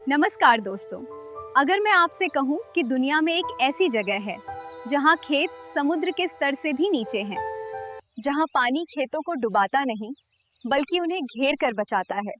नमस्कार दोस्तों। अगर मैं आपसे कहूं कि दुनिया में एक ऐसी जगह है जहां खेत समुद्र के स्तर से भी नीचे हैं, जहां पानी खेतों को डुबाता नहीं बल्कि उन्हें घेर कर बचाता है,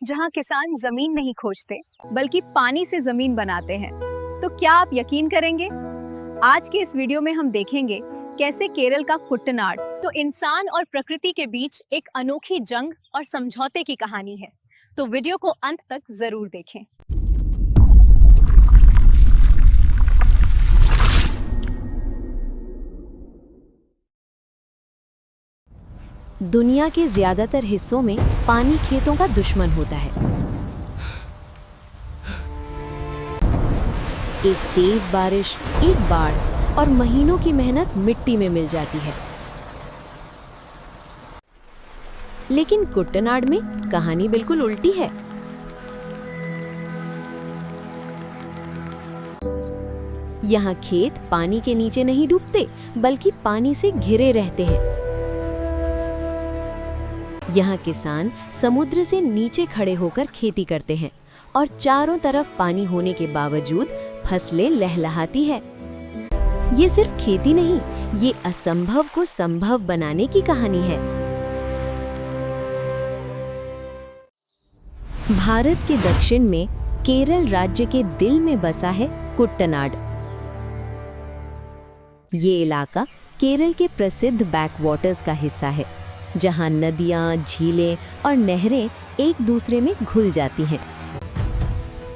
जहां किसान जमीन नहीं खोजते बल्कि पानी से जमीन बनाते हैं, तो क्या आप यकीन करेंगे? आज के इस वीडियो में हम देखेंगे कैसे केरल का कुट्टनाड तो इंसान और प्रकृति के बीच एक अनोखी जंग और समझौते की कहानी है। तो वीडियो को अंत तक जरूर देखें। दुनिया के ज्यादातर हिस्सों में पानी खेतों का दुश्मन होता है। एक तेज बारिश, एक बाढ़ और महीनों की मेहनत मिट्टी में मिल जाती है। लेकिन कुट्टनाड में कहानी बिल्कुल उल्टी है। यहाँ खेत पानी के नीचे नहीं डूबते बल्कि पानी से घिरे रहते हैं। यहाँ किसान समुद्र से नीचे खड़े होकर खेती करते हैं और चारों तरफ पानी होने के बावजूद फसलें लहलहाती है। ये सिर्फ खेती नहीं, ये असंभव को संभव बनाने की कहानी है। भारत के दक्षिण में केरल राज्य के दिल में बसा है कुट्टनाड। ये इलाका केरल के प्रसिद्ध बैकवाटर्स का हिस्सा है, जहां नदियां, झीलें और नहरें एक दूसरे में घुल जाती हैं।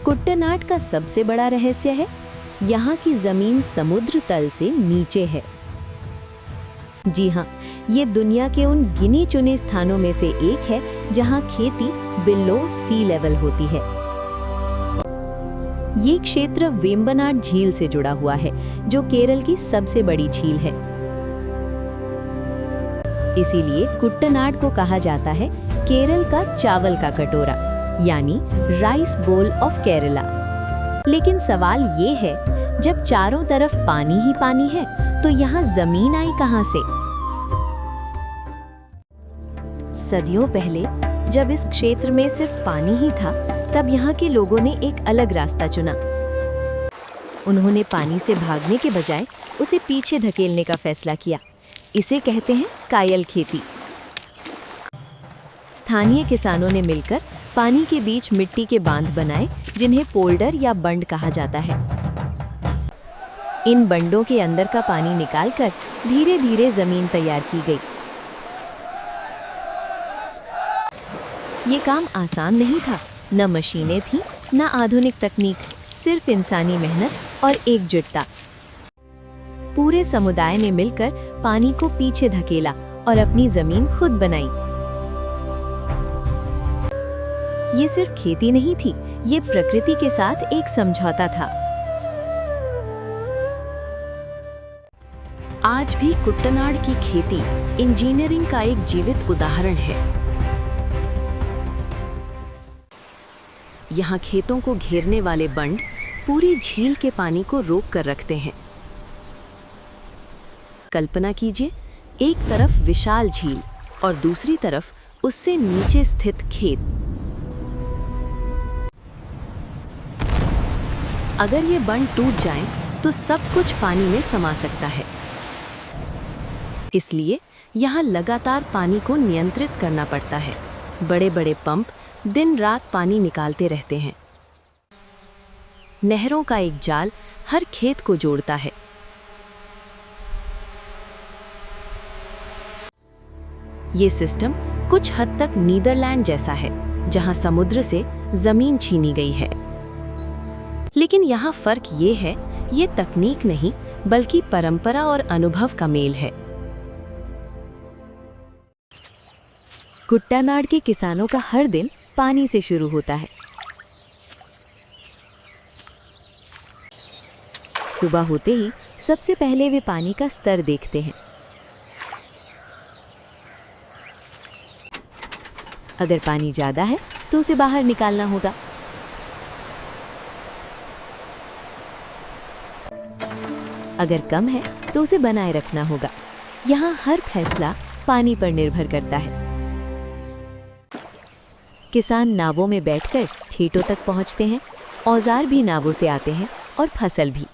कुट्टनाड का सबसे बड़ा रहस्य है यहाँ की जमीन समुद्र तल से नीचे है। जी हाँ, ये दुनिया के उन गिने चुने स्थानों में से एक है जहाँ खेती बिलो सी लेवल होती है। ये क्षेत्र वेम्बनाड झील से जुड़ा हुआ है, जो केरल की सबसे बड़ी झील है। इसीलिए कुट्टनाड को कहा जाता है केरल का चावल का कटोरा, यानी राइस बोल ऑफ केरला। लेकिन सवाल ये है, जब चारों तरफ पानी ही पानी है तो यहाँ जमीन आई कहाँ से? सदियों पहले जब इस क्षेत्र में सिर्फ पानी ही था, तब यहाँ के लोगों ने एक अलग रास्ता चुना। उन्होंने पानी से भागने के बजाय उसे पीछे धकेलने का फैसला किया। इसे कहते हैं कायल खेती। स्थानीय किसानों ने मिलकर पानी के बीच मिट्टी के बांध बनाए, जिन्हें पोल्डर या बंड कहा जाता है। इन बंडों के अंदर का पानी निकालकर धीरे धीरे जमीन तैयार की गई। ये काम आसान नहीं था। न मशीनें थीं, न आधुनिक तकनीक, सिर्फ इंसानी मेहनत और एकजुटता। पूरे समुदाय ने मिलकर पानी को पीछे धकेला और अपनी जमीन खुद बनाई। ये सिर्फ खेती नहीं थी, ये प्रकृति के साथ एक समझौता था। आज भी कुट्टनाड की खेती इंजीनियरिंग का एक जीवित उदाहरण है। यहाँ खेतों को घेरने वाले बंड पूरी झील के पानी को रोक कर रखते हैं। कल्पना कीजिए, एक तरफ विशाल झील और दूसरी तरफ उससे नीचे स्थित खेत। अगर ये बंड टूट जाए तो सब कुछ पानी में समा सकता है। इसलिए यहाँ लगातार पानी को नियंत्रित करना पड़ता है। बड़े बड़े पंप दिन रात पानी निकालते रहते हैं। नहरों का एक जाल हर खेत को जोड़ता है। ये सिस्टम कुछ हद तक नीदरलैंड जैसा है, जहां समुद्र से जमीन छीनी गई है। लेकिन यहाँ फर्क ये है, ये तकनीक नहीं बल्कि परंपरा और अनुभव का मेल है। कुट्टनाड के किसानों का हर दिन पानी से शुरू होता है। सुबह होते ही सबसे पहले वे पानी का स्तर देखते हैं। अगर पानी ज्यादा है तो उसे बाहर निकालना होगा। अगर कम है तो उसे बनाए रखना होगा। यहाँ हर फैसला पानी पर निर्भर करता है। किसान नावों में बैठकर ठेठों तक पहुंचते हैं औजार भी नावों से आते हैं और फसल भी।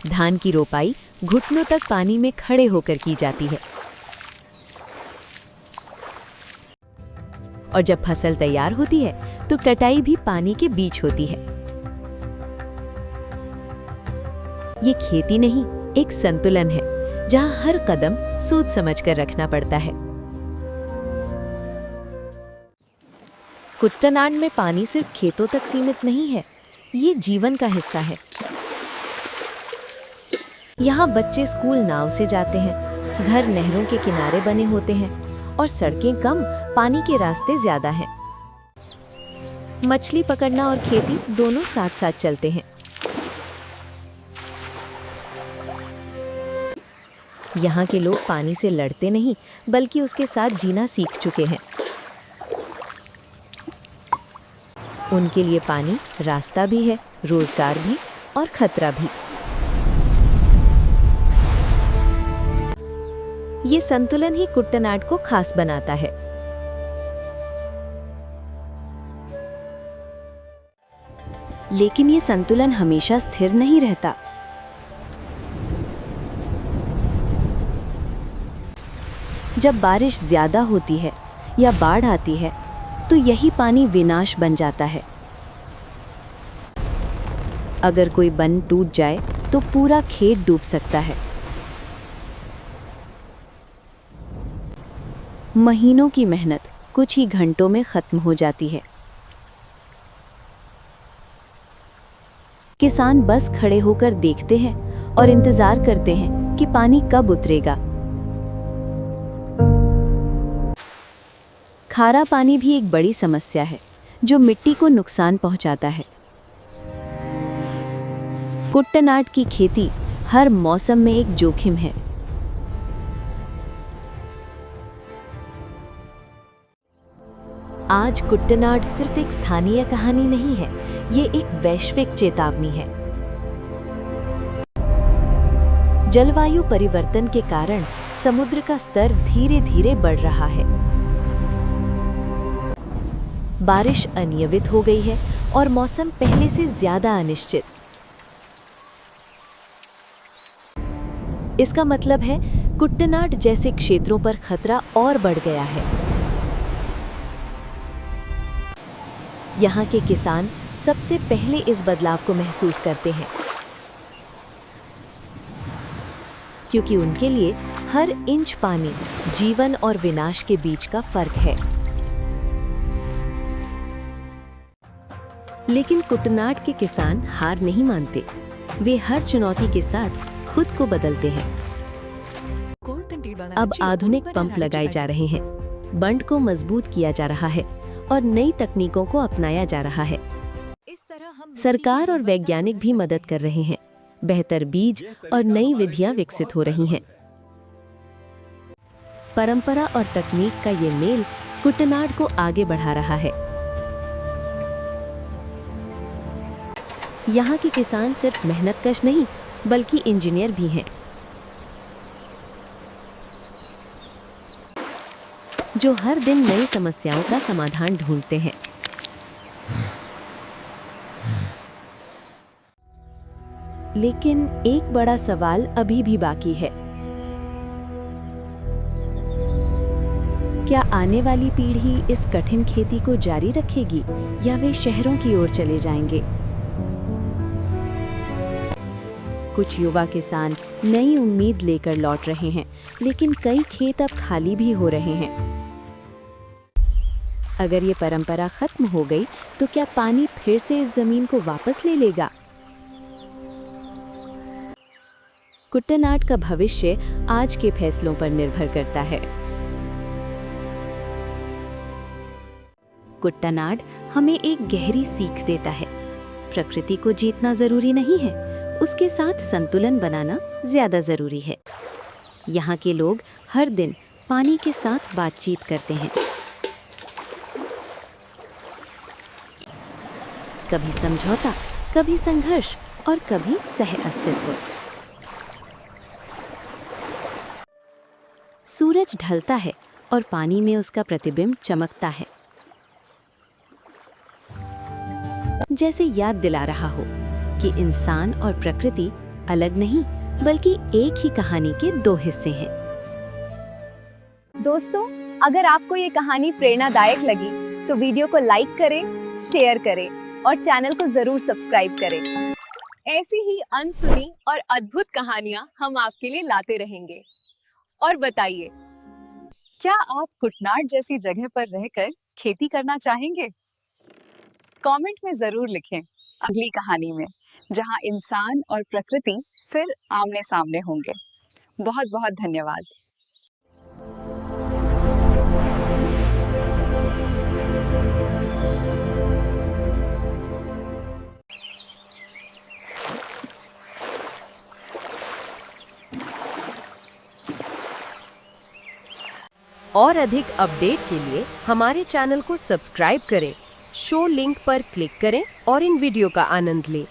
धान की रोपाई घुटनों तक पानी में खड़े होकर की जाती है और जब फसल तैयार होती है तो कटाई भी पानी के बीच होती है। ये खेती नहीं, एक संतुलन है जहां हर कदम सोच समझकर रखना पड़ता है। कुट्टनाड में पानी सिर्फ खेतों तक सीमित नहीं है, ये जीवन का हिस्सा है। यहाँ बच्चे स्कूल नाव से जाते हैं, घर नहरों के किनारे बने होते हैं और सड़कें कम, पानी के रास्ते ज्यादा हैं। मछली पकड़ना और खेती दोनों साथ साथ चलते हैं। यहाँ के लोग पानी से लड़ते नहीं, बल्कि उसके साथ जीना सीख चुके हैं। उनके लिए पानी रास्ता भी है, रोजगार भी और खतरा भी। ये संतुलन ही कुट्टनाड को खास बनाता है। लेकिन ये संतुलन हमेशा स्थिर नहीं रहता। जब बारिश ज्यादा होती है या बाढ़ आती है तो यही पानी विनाश बन जाता है। अगर कोई बंध टूट जाए तो पूरा खेत डूब सकता है। महीनों की मेहनत कुछ ही घंटों में खत्म हो जाती है। किसान बस खड़े होकर देखते हैं और इंतजार करते हैं कि पानी कब उतरेगा। खारा पानी भी एक बड़ी समस्या है जो मिट्टी को नुकसान पहुंचाता है। कुट्टनाड की खेती हर मौसम में एक जोखिम है। आज कुट्टनाड सिर्फ एक स्थानीय कहानी नहीं है, ये एक वैश्विक चेतावनी है। जलवायु परिवर्तन के कारण समुद्र का स्तर धीरे धीरे बढ़ रहा है। बारिश अनियमित हो गई है और मौसम पहले से ज्यादा अनिश्चित। इसका मतलब है कुट्टनाड जैसे क्षेत्रों पर खतरा और बढ़ गया है। यहाँ के किसान सबसे पहले इस बदलाव को महसूस करते हैं, क्योंकि उनके लिए हर इंच पानी जीवन और विनाश के बीच का फर्क है। लेकिन कुट्टनाड के किसान हार नहीं मानते। वे हर चुनौती के साथ खुद को बदलते हैं। अब आधुनिक पंप लगाए जा रहे हैं, बंड को मजबूत किया जा रहा है और नई तकनीकों को अपनाया जा रहा है। सरकार और वैज्ञानिक भी मदद कर रहे हैं। बेहतर बीज और नई विधियां विकसित हो रही हैं। परंपरा और तकनीक का ये मेल कुट्टनाड को आगे बढ़ा रहा है। यहाँ के किसान सिर्फ मेहनतकश नहीं, बल्कि इंजीनियर भी हैं, जो हर दिन नई समस्याओं का समाधान ढूंढते हैं। लेकिन एक बड़ा सवाल अभी भी बाकी है। क्या आने वाली पीढ़ी इस कठिन खेती को जारी रखेगी या वे शहरों की ओर चले जाएंगे? कुछ युवा किसान नई उम्मीद लेकर लौट रहे हैं, लेकिन कई खेत अब खाली भी हो रहे हैं। अगर ये परंपरा खत्म हो गई तो क्या पानी फिर से इस जमीन को वापस ले लेगा? कुट्टनाड का भविष्य आज के फैसलों पर निर्भर करता है। कुट्टनाड हमें एक गहरी सीख देता है। प्रकृति को जीतना जरूरी नहीं है, उसके साथ संतुलन बनाना ज्यादा जरूरी है। यहाँ के लोग हर दिन पानी के साथ बातचीत करते हैं। कभी समझौता, कभी संघर्ष और कभी सह अस्तित्व। सूरज ढलता है और पानी में उसका प्रतिबिंब चमकता है। जैसे याद दिला रहा हो कि इंसान और प्रकृति अलग नहीं बल्कि एक ही कहानी के दो हिस्से हैं। दोस्तों, अगर आपको ये कहानी प्रेरणादायक लगी तो वीडियो को लाइक करें, शेयर करें और चैनल को जरूर सब्सक्राइब करें। ऐसी ही अनसुनी और अद्भुत कहानियां हम आपके लिए लाते रहेंगे। और बताइए, क्या आप कुटनाड जैसी जगह पर रहकर खेती करना चाहेंगे? कमेंट में जरूर लिखें अगली कहानी में, जहां इंसान और प्रकृति फिर आमने सामने होंगे। बहुत बहुत धन्यवाद। और अधिक अपडेट के लिए हमारे चैनल को सब्सक्राइब करें, शो लिंक पर क्लिक करें और इन वीडियो का आनंद लें।